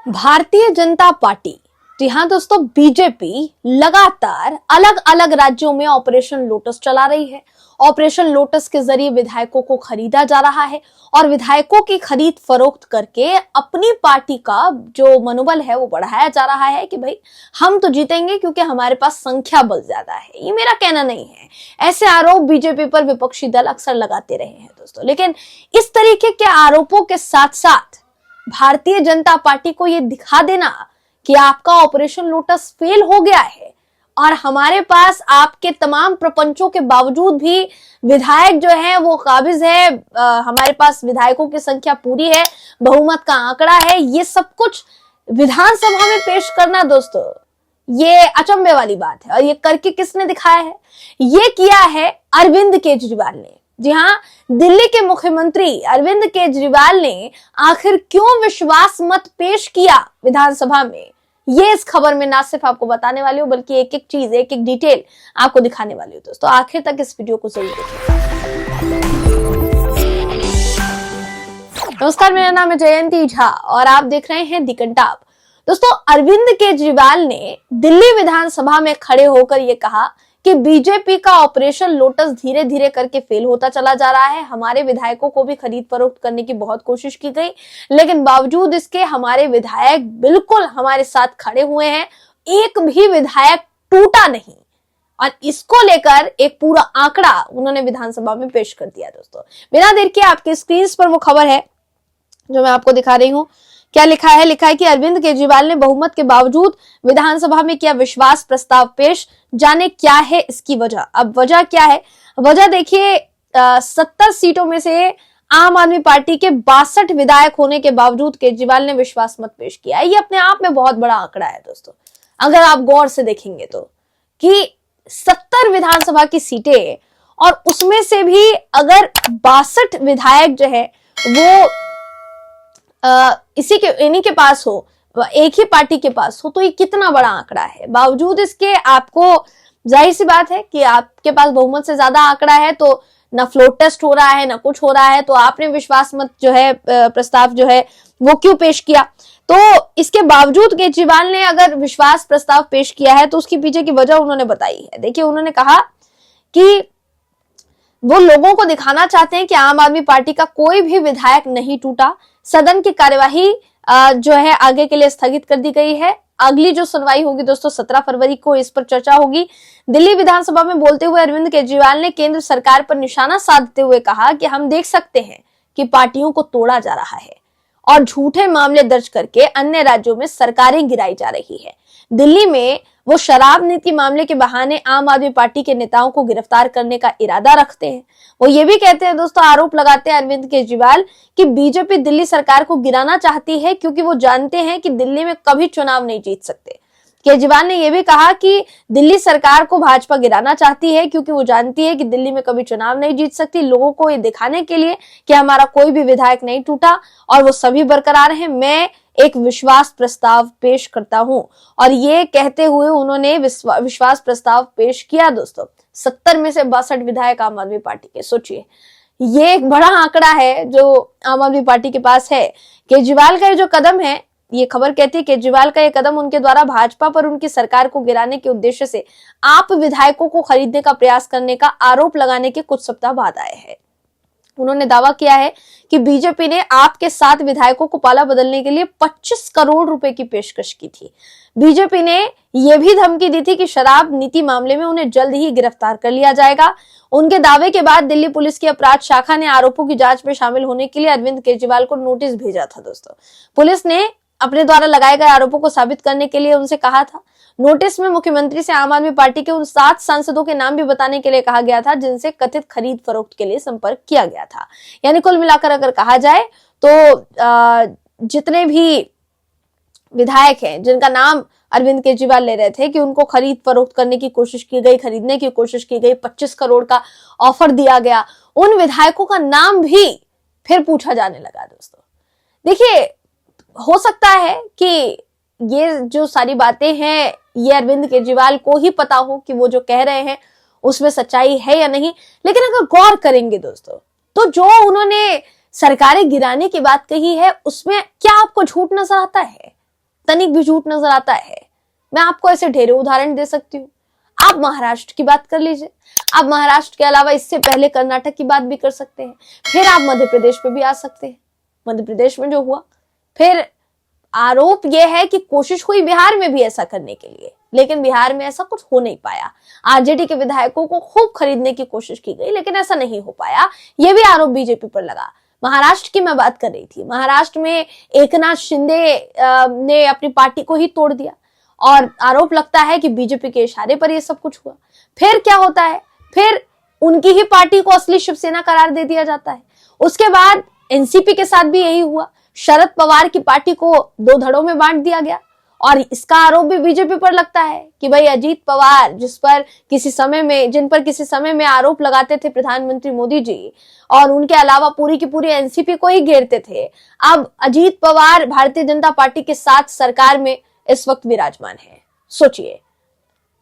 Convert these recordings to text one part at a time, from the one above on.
Bharatiya Janata party, जी हाँ दोस्तों, BJP लगातार अलग अलग राज्यों में ऑपरेशन लोटस चला रही है। ऑपरेशन लोटस के जरिए विधायकों को खरीदा जा रहा है और विधायकों की खरीद फरोख्त करके अपनी पार्टी का जो मनोबल है वो बढ़ाया जा रहा है कि भाई हम तो जीतेंगे क्योंकि हमारे पास संख्या बल ज्यादा है। ये मेरा कहना नहीं है, ऐसे आरोप बीजेपी पर विपक्षी दल अक्सर लगाते रहे हैं दोस्तों। लेकिन इस तरीके के आरोपों के साथ साथ भारतीय जनता पार्टी को ये दिखा देना कि आपका ऑपरेशन लोटस फेल हो गया है और हमारे पास आपके तमाम प्रपंचों के बावजूद भी विधायक जो है वो काबिज है, हमारे पास विधायकों की संख्या पूरी है, बहुमत का आंकड़ा है, ये सब कुछ विधानसभा में पेश करना दोस्तों ये अचंभे वाली बात है। और ये करके किसने दिखाया है? ये किया है अरविंद केजरीवाल ने। जी हाँ, दिल्ली के मुख्यमंत्री अरविंद केजरीवाल ने आखिर क्यों विश्वास मत पेश किया विधानसभा में, ये इस खबर में ना सिर्फ आपको बताने वाली हूँ बल्कि एक एक चीज, एक एक डिटेल आपको दिखाने वाली हूँ दोस्तों। आखिर तक इस वीडियो को जरूर देखिए। नमस्कार, मेरा नाम है जयंती झा और आप देख रहे हैं दी कंटाप। दोस्तों, अरविंद केजरीवाल ने दिल्ली विधानसभा में खड़े होकर ये कहा कि बीजेपी का ऑपरेशन लोटस धीरे धीरे करके फेल होता चला जा रहा है। हमारे विधायकों को भी खरीद फरोख्त करने की बहुत कोशिश की गई, लेकिन बावजूद इसके हमारे विधायक बिल्कुल हमारे साथ खड़े हुए हैं, एक भी विधायक टूटा नहीं। और इसको लेकर एक पूरा आंकड़ा उन्होंने विधानसभा में पेश कर दिया दोस्तों। बिना देर के आपके स्क्रीन पर वो खबर है जो मैं आपको दिखा रही हूँ। क्या लिखा है? लिखा है कि अरविंद केजरीवाल ने बहुमत के बावजूद विधानसभा में किया विश्वास प्रस्ताव पेश, जाने क्या है इसकी वजह। अब वजह क्या है? वजह देखिए, 70 सीटों में से आम आदमी पार्टी के 62 विधायक होने के बावजूद केजरीवाल ने विश्वास मत पेश किया है। ये अपने आप में बहुत बड़ा आंकड़ा है दोस्तों, अगर आप गौर से देखेंगे तो, कि 70 विधानसभा की सीटें और उसमें से भी अगर 62 विधायक जो है वो इन्हीं के पास हो, एक ही पार्टी के पास हो, तो ये कितना बड़ा आंकड़ा है। बावजूद इसके आपको जाहिर सी बात है कि आपके पास बहुमत से ज्यादा आंकड़ा है तो ना फ्लोर टेस्ट हो रहा है ना कुछ हो रहा है, तो आपने विश्वास मत जो है प्रस्ताव जो है वो क्यों पेश किया। तो इसके बावजूद केजरीवाल ने अगर विश्वास प्रस्ताव पेश किया है तो उसके पीछे की वजह उन्होंने बताई है। देखिए, उन्होंने कहा कि वो लोगों को दिखाना चाहते हैं कि आम आदमी पार्टी का कोई भी विधायक नहीं टूटा। सदन की कार्यवाही जो है आगे के लिए स्थगित कर दी गई है। अगली जो सुनवाई होगी दोस्तों 17 फरवरी को इस पर चर्चा होगी। दिल्ली विधानसभा में बोलते हुए अरविंद केजरीवाल ने केंद्र सरकार पर निशाना साधते हुए कहा कि हम देख सकते हैं कि पार्टियों को तोड़ा जा रहा है और झूठे मामले दर्ज करके अन्य राज्यों में सरकारें गिराई जा रही है। दिल्ली में वो शराब नीति मामले के बहाने आम आदमी पार्टी के नेताओं को गिरफ्तार करने का इरादा रखते हैं। वो ये भी कहते हैं दोस्तों, आरोप लगाते हैं अरविंद केजरीवाल कि बीजेपी दिल्ली सरकार को गिराना चाहती है क्योंकि वो जानते हैं कि दिल्ली में कभी चुनाव नहीं जीत सकते। केजरीवाल ने यह भी कहा कि दिल्ली सरकार को भाजपा गिराना चाहती है क्योंकि वो जानती है कि दिल्ली में कभी चुनाव नहीं जीत सकती, लोगों को ये दिखाने के लिए कि हमारा कोई भी विधायक नहीं टूटा और वो सभी बरकरार हैं। मैं एक विश्वास प्रस्ताव पेश करता हूं। और ये कहते हुए उन्होंने विश्वास प्रस्ताव पेश किया दोस्तों। 70 में से 62 विधायक आम आदमी पार्टी के। सोचिए, ये एक बड़ा आंकड़ा है जो आम आदमी पार्टी के पास है। केजरीवाल का जो कदम है, ये खबर कहती है केजरीवाल का ये कदम उनके द्वारा भाजपा पर उनकी सरकार को गिराने के उद्देश्य से आप विधायकों को खरीदने का प्रयास करने का आरोप लगाने के कुछ सप्ताह बाद आए हैं। उन्होंने दावा किया है कि बीजेपी ने आपके 7 विधायकों को पाला बदलने के लिए 25 करोड़ रुपए की पेशकश की थी। बीजेपी ने यह भी धमकी दी थी कि शराब नीति मामले में उन्हें जल्द ही गिरफ्तार कर लिया जाएगा। उनके दावे के बाद दिल्ली पुलिस की अपराध शाखा ने आरोपों की जांच में शामिल होने के लिए अरविंद केजरीवाल को नोटिस भेजा था दोस्तों। पुलिस ने अपने द्वारा लगाए गए आरोपों को साबित करने के लिए उनसे कहा था। नोटिस में मुख्यमंत्री से आम आदमी पार्टी के उन 7 सांसदों के नाम भी बताने के लिए कहा गया था जिनसे कथित खरीद फरोख्त के लिए संपर्क किया गया था। यानी कुल मिलाकर अगर कहा जाए तो जितने भी विधायक हैं जिनका नाम अरविंद केजरीवाल ले रहे थे कि उनको खरीद फरोख्त करने की कोशिश की गई, खरीदने की कोशिश की गई, 25 करोड़ का ऑफर दिया गया, उन विधायकों का नाम भी फिर पूछा जाने लगा दोस्तों। देखिए, हो सकता है कि ये जो सारी बातें हैं ये अरविंद केजरीवाल को ही पता हो कि वो जो कह रहे हैं उसमें सच्चाई है या नहीं, लेकिन अगर गौर करेंगे दोस्तों तो जो उन्होंने सरकारें गिराने की बात कही है उसमें क्या आपको झूठ नजर आता है? तनिक भी झूठ नजर आता है। मैं आपको ऐसे ढेरों उदाहरण दे सकती हूँ। आप महाराष्ट्र की बात कर लीजिए, आप महाराष्ट्र के अलावा इससे पहले कर्नाटक की बात भी कर सकते हैं, फिर आप मध्य प्रदेश पे भी आ सकते हैं। मध्य प्रदेश में जो हुआ, फिर आरोप यह है कि कोशिश हुई बिहार में भी ऐसा करने के लिए, लेकिन बिहार में ऐसा कुछ हो नहीं पाया। आरजेडी के विधायकों को खूब खरीदने की कोशिश की गई, लेकिन ऐसा नहीं हो पाया। यह भी आरोप बीजेपी पर लगा। महाराष्ट्र की मैं बात कर रही थी, महाराष्ट्र में एकनाथ शिंदे ने अपनी पार्टी को ही तोड़ दिया और आरोप लगता है कि बीजेपी के इशारे पर यह सब कुछ हुआ। फिर क्या होता है, फिर उनकी ही पार्टी को असली शिवसेना करार दे दिया जाता है। उसके बाद एनसीपी के साथ भी यही हुआ, शरद पवार की पार्टी को दो धड़ों में बांट दिया गया और इसका आरोप भी बीजेपी पर लगता है कि भाई अजीत पवार जिन पर किसी समय में आरोप लगाते थे प्रधानमंत्री मोदी जी, और उनके अलावा पूरी की पूरी एनसीपी को ही घेरते थे, अब अजीत पवार भारतीय जनता पार्टी के साथ सरकार में इस वक्त विराजमान है। सोचिए,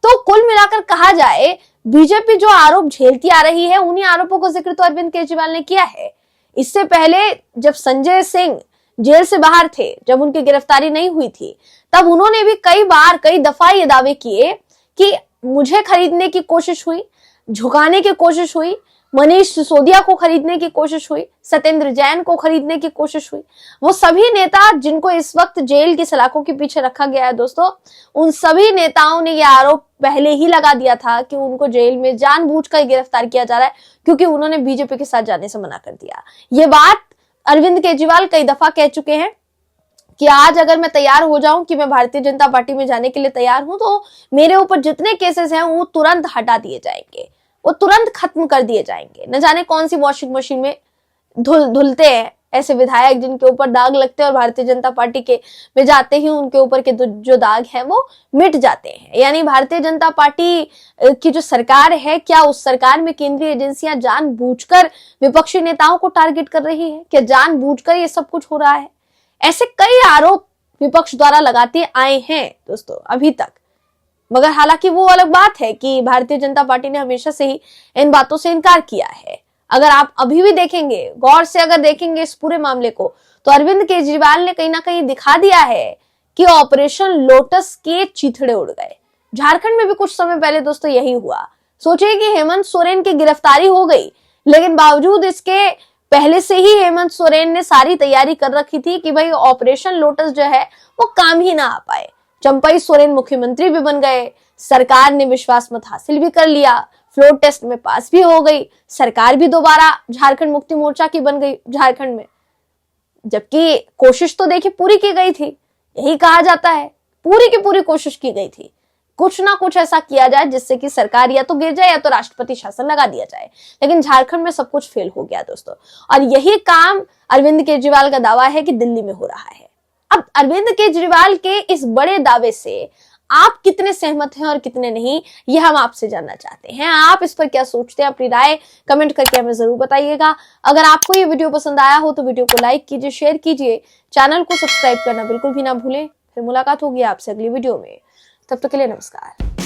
तो कुल मिलाकर कहा जाए बीजेपी जो आरोप झेलती आ रही है, उन्हीं आरोपों का जिक्र तो अरविंद केजरीवाल ने किया है। इससे पहले जब संजय सिंह जेल से बाहर थे, जब उनकी गिरफ्तारी नहीं हुई थी, तब उन्होंने भी कई दफा ये दावे किए कि मुझे खरीदने की कोशिश हुई, झुकाने की कोशिश हुई, मनीष सिसोदिया को खरीदने की कोशिश हुई, सत्येंद्र जैन को खरीदने की कोशिश हुई। वो सभी नेता जिनको इस वक्त जेल की सलाखों के पीछे रखा गया है दोस्तों, उन सभी नेताओं ने यह आरोप पहले ही लगा दिया था कि उनको जेल में जानबूझकर गिरफ्तार किया जा रहा है, क्योंकि उन्होंने बीजेपी के साथ जाने से मना कर दिया। ये बात अरविंद केजरीवाल कई दफा कह चुके हैं कि आज अगर मैं तैयार हो जाऊं कि मैं भारतीय जनता पार्टी में जाने के लिए तैयार हूं, तो मेरे ऊपर जितने केसेस हैं वो तुरंत हटा दिए जाएंगे, वो तुरंत खत्म कर दिए जाएंगे। न जाने कौन सी वॉशिंग मशीन में धुलते हैं ऐसे विधायक जिनके ऊपर दाग लगते हैं और भारतीय जनता पार्टी के में जाते ही उनके ऊपर के जो दाग हैं वो मिट जाते हैं। यानी भारतीय जनता पार्टी की जो सरकार है, क्या उस सरकार में केंद्रीय एजेंसियां जानबूझकर विपक्षी नेताओं को टारगेट कर रही है? क्या जानबूझकर ये सब कुछ हो रहा है? ऐसे कई आरोप विपक्ष द्वारा लगाते आए हैं दोस्तों अभी तक, मगर हालांकि वो अलग बात है कि भारतीय जनता पार्टी ने हमेशा से ही इन बातों से इनकार किया है। अगर आप अभी भी देखेंगे, गौर से अगर देखेंगे इस पूरे मामले को, तो अरविंद केजरीवाल ने कहीं ना कहीं दिखा दिया है कि ऑपरेशन लोटस के चीथड़े उड़ गए। झारखंड में भी कुछ समय पहले दोस्तों यही हुआ। सोचिए कि हेमंत सोरेन की गिरफ्तारी हो गई, लेकिन बावजूद इसके पहले से ही हेमंत सोरेन ने सारी तैयारी कर रखी थी कि भाई ऑपरेशन लोटस जो है वो काम ही ना आ पाए। चंपई सोरेन मुख्यमंत्री भी बन गए, सरकार ने विश्वास मत हासिल भी कर लिया, फ्लोर टेस्ट में पास भी हो गई, सरकार भी दोबारा झारखंड मुक्ति मोर्चा की बन गई झारखंड में। जबकि कोशिश तो देखिए पूरी की गई थी, यही कहा जाता है पूरी की पूरी कोशिश की गई थी, कुछ ना कुछ ऐसा किया जाए जिससे कि सरकार या तो गिर जाए या तो राष्ट्रपति शासन लगा दिया जाए। लेकिन झारखंड में सब कुछ फेल हो गया दोस्तों, और यही काम अरविंद केजरीवाल का दावा है कि दिल्ली में हो रहा है। अब अरविंद केजरीवाल के इस बड़े दावे से आप कितने सहमत हैं और कितने नहीं, ये हम आपसे जानना चाहते हैं। आप इस पर क्या सोचते हैं, अपनी राय कमेंट करके हमें जरूर बताइएगा। अगर आपको ये वीडियो पसंद आया हो तो वीडियो को लाइक कीजिए, शेयर कीजिए, चैनल को सब्सक्राइब करना बिल्कुल भी ना भूलें। फिर मुलाकात होगी आपसे अगली वीडियो में, तब तक के लिए नमस्कार।